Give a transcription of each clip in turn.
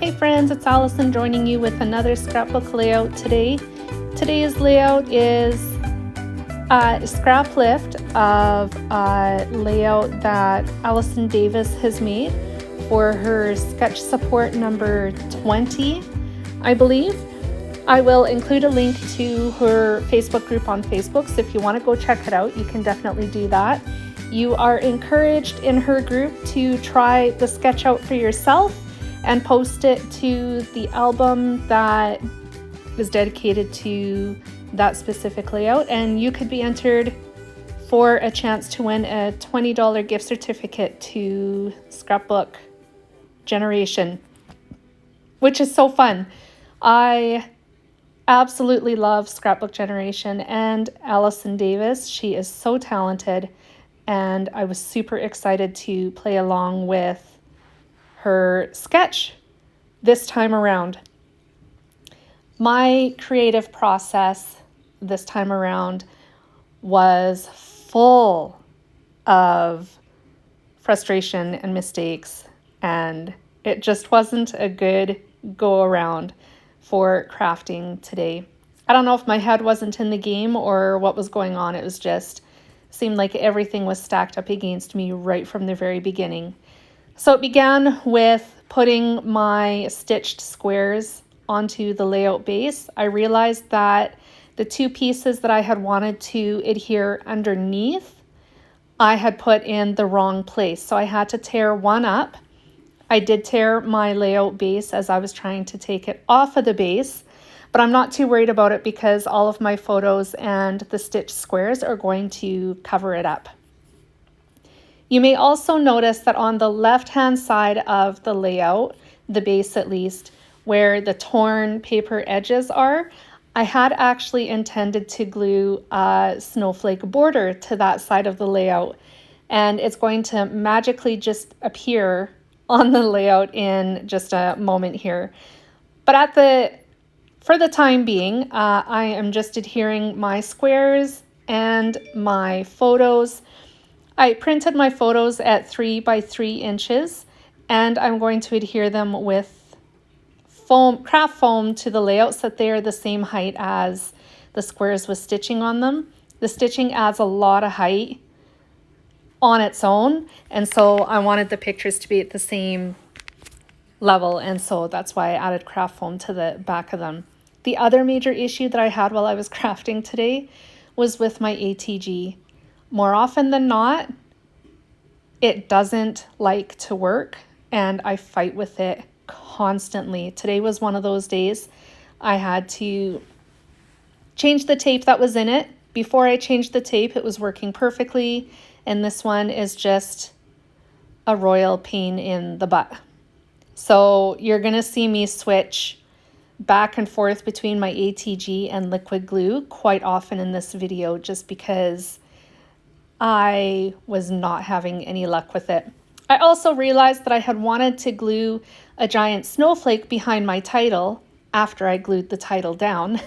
Hey friends, it's Allison joining you with another scrapbook layout today. Today's layout is a scrap lift of a layout that Allison Davis has made for her sketch support number 20, I believe. I will include a link to her Facebook group on Facebook, so if you want to go check it out, you can definitely do that. You are encouraged in her group to try the sketch out for yourself and post it to the album that is dedicated to that specific layout, and you could be entered for a chance to win a $20 gift certificate to Scrapbook Generation, which is so fun. I absolutely love Scrapbook Generation and Allison Davis. She is so talented, and I was super excited to play along with her sketch this time around. My creative process this time around was full of frustration and mistakes, and it just wasn't a good go around for crafting today. I don't know if my head wasn't in the game or what was going on. It was just seemed like everything was stacked up against me right from the very beginning. So it began with putting my stitched squares onto the layout base. I realized that the two pieces that I had wanted to adhere underneath, I had put in the wrong place. So I had to tear one up. I did tear my layout base as I was trying to take it off of the base, but I'm not too worried about it because all of my photos and the stitched squares are going to cover it up. You may also notice that on the left-hand side of the layout, the base at least, where the torn paper edges are, I had actually intended to glue a snowflake border to that side of the layout, and it's going to magically just appear on the layout in just a moment here. But for the time being, I am just adhering my squares and my photos. I printed my photos at 3 by 3 inches, and I'm going to adhere them with craft foam to the layout so that they are the same height as the squares with stitching on them. The stitching adds a lot of height on its own, and so I wanted the pictures to be at the same level, and so that's why I added craft foam to the back of them. The other major issue that I had while I was crafting today was with my ATG. More often than not, it doesn't like to work, and I fight with it constantly. Today was one of those days. I had to change the tape that was in it. Before I changed the tape, it was working perfectly, and this one is just a royal pain in the butt. So you're going to see me switch back and forth between my ATG and liquid glue quite often in this video, just because I was not having any luck with it. I also realized that I had wanted to glue a giant snowflake behind my title after I glued the title down.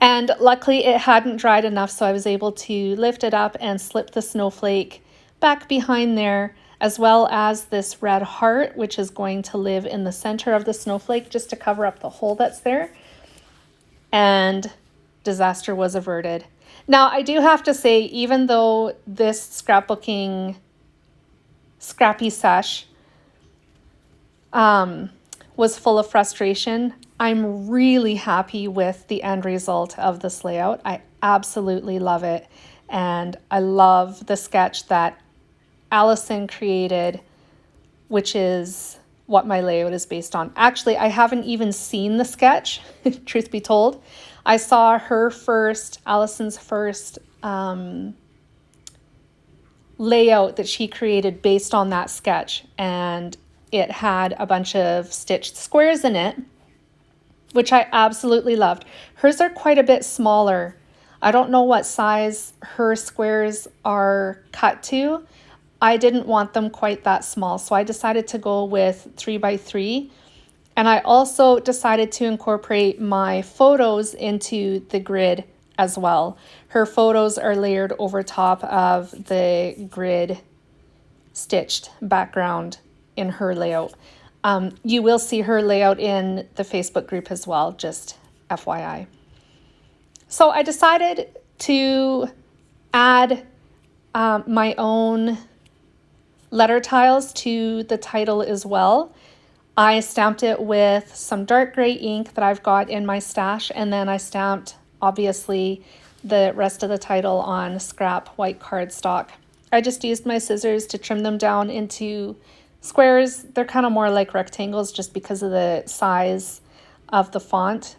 And luckily it hadn't dried enough, so I was able to lift it up and slip the snowflake back behind there, as well as this red heart, which is going to live in the center of the snowflake just to cover up the hole that's there. And disaster was averted. Now, I do have to say, even though this scrapbooking scrappy sesh was full of frustration, I'm really happy with the end result of this layout. I absolutely love it, and I love the sketch that Allison created, which is what my layout is based on. Actually, I haven't even seen the sketch, truth be told. I saw Allison's first layout that she created based on that sketch, and it had a bunch of stitched squares in it, which I absolutely loved. Hers are quite a bit smaller. I don't know what size her squares are cut to. I didn't want them quite that small, so I decided to go with 3 by 3. And I also decided to incorporate my photos into the grid as well. Her photos are layered over top of the grid stitched background in her layout. You will see her layout in the Facebook group as well, just FYI. So I decided to add my own letter tiles to the title as well. I stamped it with some dark gray ink that I've got in my stash, and then I stamped, obviously, the rest of the title on scrap white cardstock. I just used my scissors to trim them down into squares. They're kind of more like rectangles just because of the size of the font.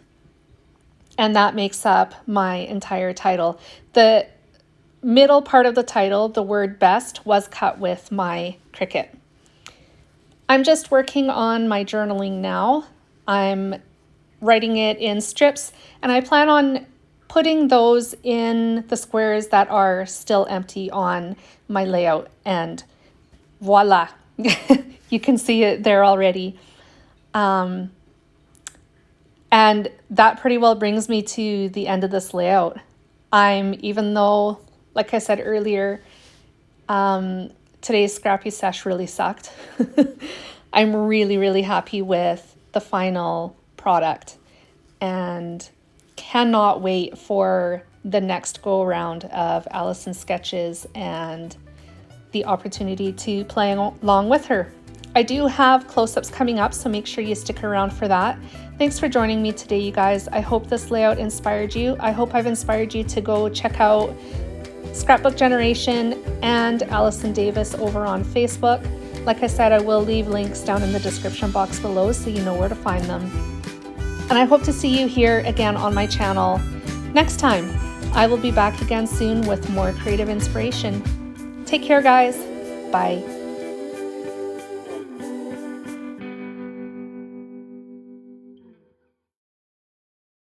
And that makes up my entire title. The middle part of the title, the word best, was cut with my Cricut. I'm just working on my journaling now. I'm writing it in strips, and I plan on putting those in the squares that are still empty on my layout, and voila, you can see it there already. And that pretty well brings me to the end of this layout. Even though, like I said earlier, today's Scrappy Sesh really sucked. I'm really, really happy with the final product and cannot wait for the next go around of Allison's sketches and the opportunity to play along with her. I do have close-ups coming up, so make sure you stick around for that. Thanks for joining me today, you guys. I hope this layout inspired you. I hope I've inspired you to go check out Scrapbook Generation and Allison Davis over on Facebook. Like I said, I will leave links down in the description box below so you know where to find them. And I hope to see you here again on my channel next time. I will be back again soon with more creative inspiration. Take care, guys. Bye.